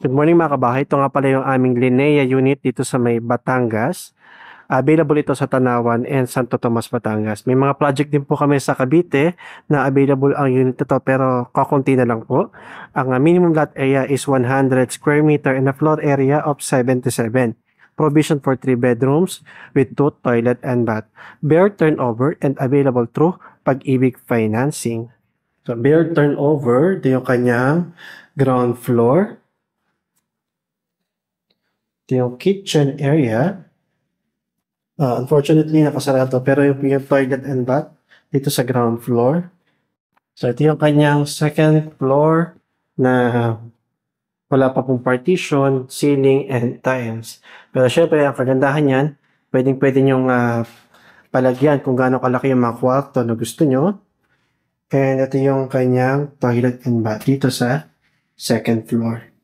Good morning mga kabahay. Ito nga pala yung aming Linea unit dito sa may Batangas. Available ito sa Tanawan and Santo Tomas, Batangas. May mga project din po kami sa Cavite na available ang unit ito pero kakunti na lang po. Ang minimum lot area is 100 square meter and a floor area of 77. Provision for 3 bedrooms with 2 toilet and bath. Bare turnover and available through Pag-ibig Financing. So bare turnover, ito yung kanyang ground floor. Ito yung kitchen area. Unfortunately, nakasarado. Pero yung toilet and bath dito sa ground floor. So, ito yung kanyang second floor na wala pa pong partition, ceiling, and tiles. Pero syempre, ang kagandahan yan, pwedeng-pwede nyong palagyan kung gaano kalaki yung mga kwarto na gusto nyo. And ito yung kanyang toilet and bath dito sa second floor.